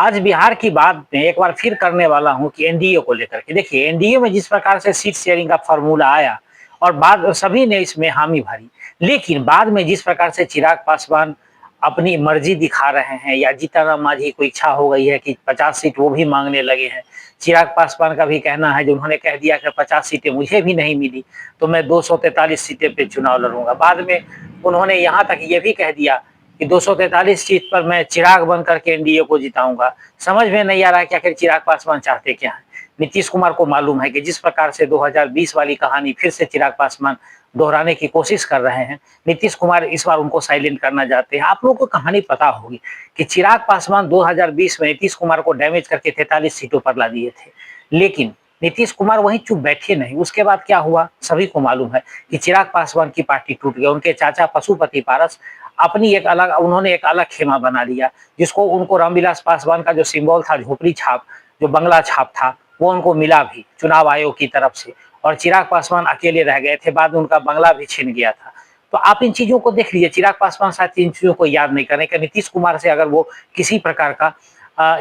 आज बिहार की बात मैं एक बार फिर करने वाला हूँ कि एनडीए को लेकर के। देखिए, एनडीए में जिस प्रकार से सीट शेयरिंग का फ़ॉर्मूला आया और बाद सभी ने इसमें हामी भरी। लेकिन बाद में जिस प्रकार से चिराग पासवान अपनी मर्ज़ी दिखा रहे हैं या जीतन राम मांझी को इच्छा हो गई है कि 50 सीट वो भी माँगने लगे हैं। चिराग पासवान का भी कहना है, जो उन्होंने कह दिया कि 50 सीटें मुझे भी नहीं मिली, तो मैं 243 सीटें पे चुनाव लड़ूँगा। बाद में उन्होंने यहाँ तक ये भी कह दिया कि 243 सीट पर मैं चिराग बन करके एनडीए को जिताऊंगा। समझ में नहीं आ रहा है कि आखिर चिराग पासवान चाहते क्या हैं। नीतीश कुमार को मालूम है कि जिस प्रकार से 2020 वाली कहानी फिर से चिराग पासवान दोहराने की कोशिश कर रहे हैं, नीतीश कुमार इस बार उनको साइलेंट करना चाहते हैं। आप लोगों को कहानी पता होगी कि चिराग पासवान 2020 में नीतीश कुमार को डैमेज करके 43 सीटों पर ला दिए थे, लेकिन नीतीश कुमार वहीं चुप बैठे नहीं। उसके बाद क्या हुआ सभी को मालूम है कि चिराग पासवान की पार्टी टूट गई। उनके चाचा पशुपति पारस अपनी एक अलग उन्होंने एक अलग खेमा बना लिया, जिसको उनको रामविलास पासवान का जो सिंबल था, झोपड़ी छाप, जो बंगला छाप था, वो उनको मिला भी चुनाव आयोग की तरफ से, और चिराग पासवान अकेले रह गए थे। बाद में उनका बंगला भी छिन गया था। तो आप इन चीजों को देख लीजिए। चिराग पासवान शायद इन चीजों को याद नहीं करें कि नीतीश कुमार से अगर वो किसी प्रकार का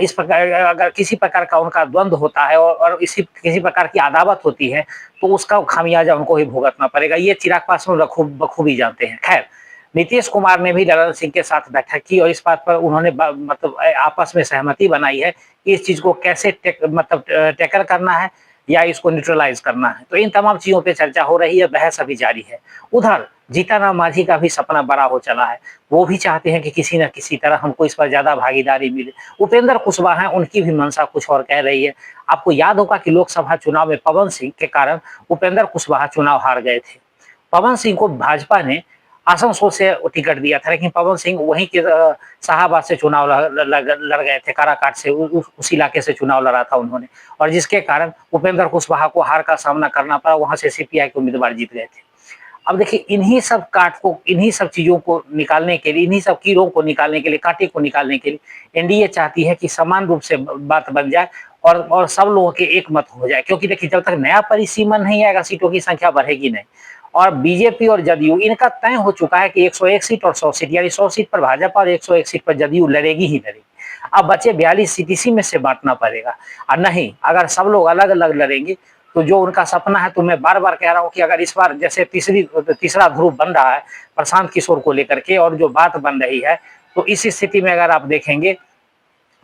इस प्रकार अगर किसी प्रकार का उनका द्वंद्व होता है और इसी किसी प्रकार की अदावत होती है, तो उसका खामियाजा उनको ही भुगतना पड़ेगा। ये चिराग पासवान बखूबी जानते हैं। खैर, नीतीश कुमार ने भी ललन सिंह के साथ बैठक की और इस बात पर उन्होंने मतलब आपस में सहमति बनाई है कि इस चीज को कैसे टैकल करना है या इसको न्यूट्रलाइज करना है। तो इन तमाम चीजों पे चर्चा हो रही है, बहस अभी जारी है। उधर जीतन राम मांझी का भी सपना बड़ा हो चला है। वो भी चाहते हैं कि किसी न किसी तरह हमको इस पर ज्यादा भागीदारी मिले। उपेंद्र कुशवाहा हैं, उनकी भी मंशा कुछ और कह रही है। आपको याद होगा कि लोकसभा चुनाव में पवन सिंह के कारण उपेंद्र कुशवाहा चुनाव हार गए थे। पवन सिंह को भाजपा ने आसनसोल से टिकट दिया था, लेकिन पवन सिंह वहीं के शाहाबाद से चुनाव लड़ गए थे। काराकाट से उस इलाके से चुनाव लड़ा था उन्होंने, और जिसके कारण उपेंद्र कुशवाहा को हार का सामना करना पड़ा। वहां से सीपीआई के उम्मीदवार जीत गए थे। अब देखिए, इन्हीं सब काट को, इन्हीं सब चीजों को निकालने के लिए, इन्हीं सब कीड़ों को निकालने के लिए, कांटे को निकालने के लिए एनडीए चाहती है कि समान रूप से बात बन जाए और सब लोगों के एक मत हो जाए। क्योंकि देखिए, जब तक नया परिसीमन नहीं आएगा, सीटों की संख्या बढ़ेगी नहीं। और बीजेपी और जदयू, इनका तय हो चुका है कि 101 सीट और 100 सीट, यानी 100 सीट पर भाजपा और 101 सीट पर जदयू लड़ेगी ही लड़ेगी। अब बचे 42 सीट, इसी में से बांटना पड़ेगा। और नहीं, अगर सब लोग अलग अलग लड़ेंगे तो जो उनका सपना है, तो मैं बार बार कह रहा हूं कि अगर इस बार जैसे तीसरा ध्रुव बन रहा है प्रशांत किशोर को लेकर के, और जो बात बन रही है, तो इस स्थिति में अगर आप देखेंगे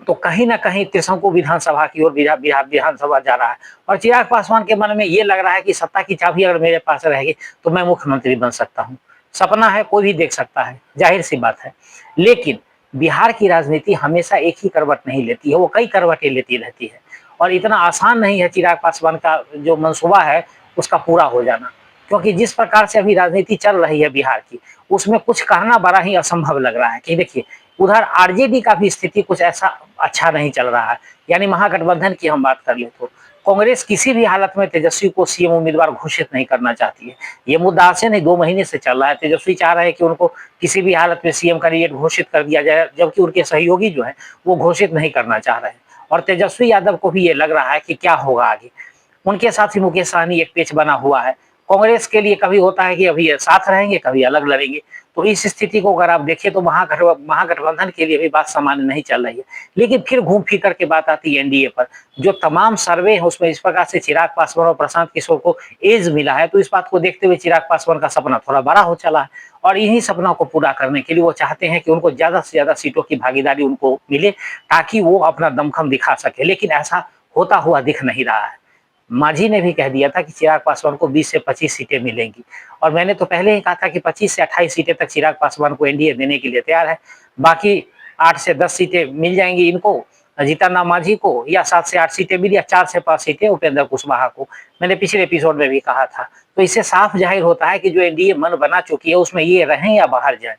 तो कहीं ना कहीं त्रिशंकु विधानसभा की ओर विधानसभा जा रहा है। और चिराग पासवान के मन में ये लग रहा है कि सत्ता की चाबी अगर मेरे पास रहेगी तो मैं मुख्यमंत्री बन सकता हूँ। सपना है, कोई भी देख सकता है, जाहिर सी बात है। लेकिन बिहार की राजनीति हमेशा एक ही करवट नहीं लेती है, वो कई करवटें लेती रहती है। और इतना आसान नहीं है चिराग पासवान का जो मंसूबा है उसका पूरा हो जाना। क्योंकि जिस प्रकार से अभी राजनीति चल रही है बिहार की, उसमें कुछ कहना बड़ा ही असंभव लग रहा है। कि देखिए, उधर आरजेडी का भी स्थिति कुछ ऐसा अच्छा नहीं चल रहा है। यानी महागठबंधन की हम बात कर ले तो कांग्रेस किसी भी हालत में तेजस्वी को सीएम उम्मीदवार घोषित नहीं करना चाहती है। ये मुद्दा आज से नहीं, 2 महीने से चल रहा है। तेजस्वी चाह रहे हैं कि उनको किसी भी हालत में सीएम कैंडिडेट घोषित कर दिया जाए, जबकि उनके सहयोगी जो है वो घोषित नहीं करना चाह रहे हैं। और तेजस्वी यादव को भी ये लग रहा है कि क्या होगा आगे। उनके साथ ही मुकेश सहनी एक पेच बना हुआ है। कांग्रेस के लिए कभी होता है कि अभी साथ रहेंगे, कभी अलग लड़ेंगे। तो इस स्थिति को अगर आप देखें तो महागठबंधन के लिए भी बात सामान्य नहीं चल रही है। लेकिन फिर घूम फिर करके बात आती है एनडीए पर। जो तमाम सर्वे है उसमें इस प्रकार से चिराग पासवान और प्रशांत किशोर को एज मिला है, तो इस बात को देखते हुए चिराग पासवान का सपना थोड़ा बड़ा हो चला है। और इन्हीं सपनों को पूरा करने के लिए वो चाहते हैं कि उनको ज्यादा से ज्यादा सीटों की भागीदारी उनको मिले, ताकि वो अपना दमखम दिखा सके। लेकिन ऐसा होता हुआ दिख नहीं रहा है। मांझी ने भी कह दिया था कि चिराग पासवान को 20 से 25 सीटें मिलेंगी, और मैंने तो पहले ही कहा था कि 25 से 28 सीटें तक चिराग पासवान को एनडीए देने के लिए तैयार है। बाकी 8 से 10 सीटें मिल जाएंगी इनको, जीतन राम मांझी को, या 7 से 8 सीटें मिली, या 4 से 5 सीटें उपेंद्र कुशवाहा को। मैंने पिछले एपिसोड में भी कहा था। तो इससे साफ जाहिर होता है कि जो एनडीए मन बना चुकी है उसमें ये रहें या बाहर जाए।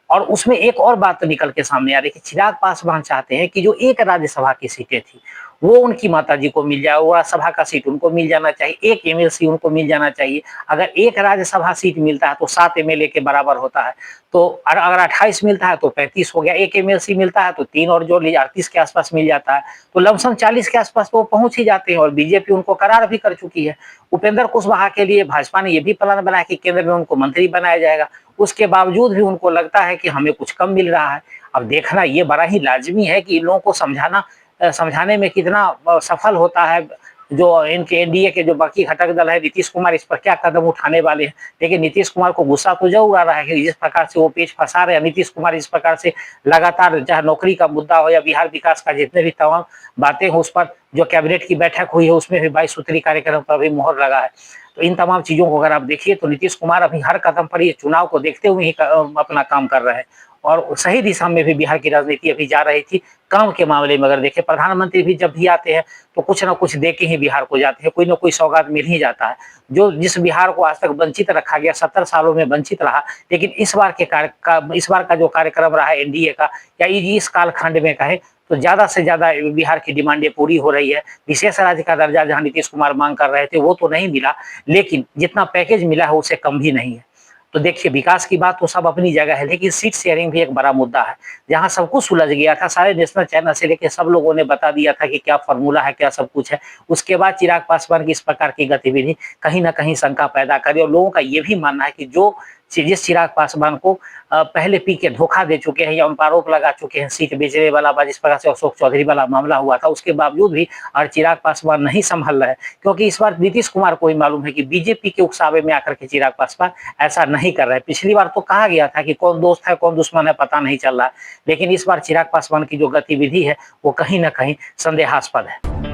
और उसमें एक और बात तो निकल के सामने आ रही है कि चिराग पासवान चाहते हैं कि जो एक राज्यसभा की सीटें थी वो उनकी माताजी को मिल जाए, वो राज्यसभा का सीट उनको मिल जाना चाहिए, एक एमएलसी उनको मिल जाना चाहिए। अगर एक राज्यसभा सीट मिलता है तो 7 एमएलए के बराबर होता है। तो अगर 28 मिलता है तो 35 हो गया। एक एमएलसी मिलता है तो 3 और जोड़ लीजिए, 38 के आसपास मिल जाता है। तो लमसम 40 के आसपास तो वो पहुंच ही जाते हैं। और बीजेपी उनको करार भी कर चुकी है। उपेंद्र कुशवाहा के लिए भाजपा ने यह भी प्लान बनाया कि केंद्र में उनको मंत्री बनाया जाएगा। उसके बावजूद भी उनको लगता है कि हमें कुछ कम मिल रहा है। अब देखना ये बड़ा ही लाज़मी है कि इन लोगों को समझाने में कितना सफल होता है, जो इनके एनडीए के जो बाकी घटक दल है, नीतीश कुमार इस पर क्या कदम उठाने वाले हैं। देखिए नीतीश कुमार को गुस्सा तो ज़रूर आ रहा है कि जिस प्रकार से वो पेच फँसा रहे हैं, नीतीश कुमार इस प्रकार से लगातार चाहे नौकरी का मुद्दा हो या बिहार विकास का जितने भी तमाम बातें हो, उस पर जो कैबिनेट की बैठक हुई है उसमें भी 22 सूत्री कार्यक्रम पर भी मोहर लगा है। तो इन तमाम चीज़ों को अगर आप देखिए तो नीतीश कुमार अभी हर कदम पर ये चुनाव को देखते हुए ही अपना काम कर रहे हैं और सही दिशा में भी बिहार की राजनीति अभी जा रही थी। काम के मामले में अगर देखें, प्रधानमंत्री भी जब भी आते हैं तो कुछ ना कुछ दे के ही बिहार को जाते हैं, कोई ना कोई सौगात मिल ही जाता है। जो जिस बिहार को आज तक वंचित रखा गया, 70 सालों में वंचित रहा, लेकिन इस बार का जो कार्यक्रम रहा है एनडीए का या इस कालखंड में कहें तो ज़्यादा से ज़्यादा बिहार की डिमांडें पूरी हो रही है। विशेष राज्य का दर्जा जहाँ नीतीश कुमार मांग कर रहे थे वो तो नहीं मिला, लेकिन जितना पैकेज मिला है उससे कम भी नहीं है। तो देखिए विकास की बात तो सब अपनी जगह है, लेकिन सीट शेयरिंग भी एक बड़ा मुद्दा है, जहाँ सब कुछ सुलझ गया था। सारे नेशनल चैनल से लेके सब लोगों ने बता दिया था कि क्या फ़ॉर्मूला है, क्या सब कुछ है। उसके बाद चिराग पासवान की इस प्रकार की गतिविधि कहीं न कहीं शंका पैदा करी और लोगों का ये भी मानना है कि जिस चिराग पासवान को पहले पी के धोखा दे चुके हैं या उन पर आरोप लगा चुके हैं सीट बेचने वाला जिस प्रकार से अशोक चौधरी वाला मामला हुआ था, उसके बावजूद भी और चिराग पासवान नहीं संभल रहे, क्योंकि इस बार नीतीश कुमार को ही मालूम है कि बीजेपी के उकसावे में आकर के चिराग पासवान ऐसा नहीं कर रहे। पिछली बार तो कहा गया था कि कौन दोस्त है कौन दुश्मन है पता नहीं चल रहा है, लेकिन इस बार चिराग पासवान की जो गतिविधि है वो कहीं ना कहीं संदेहास्पद है।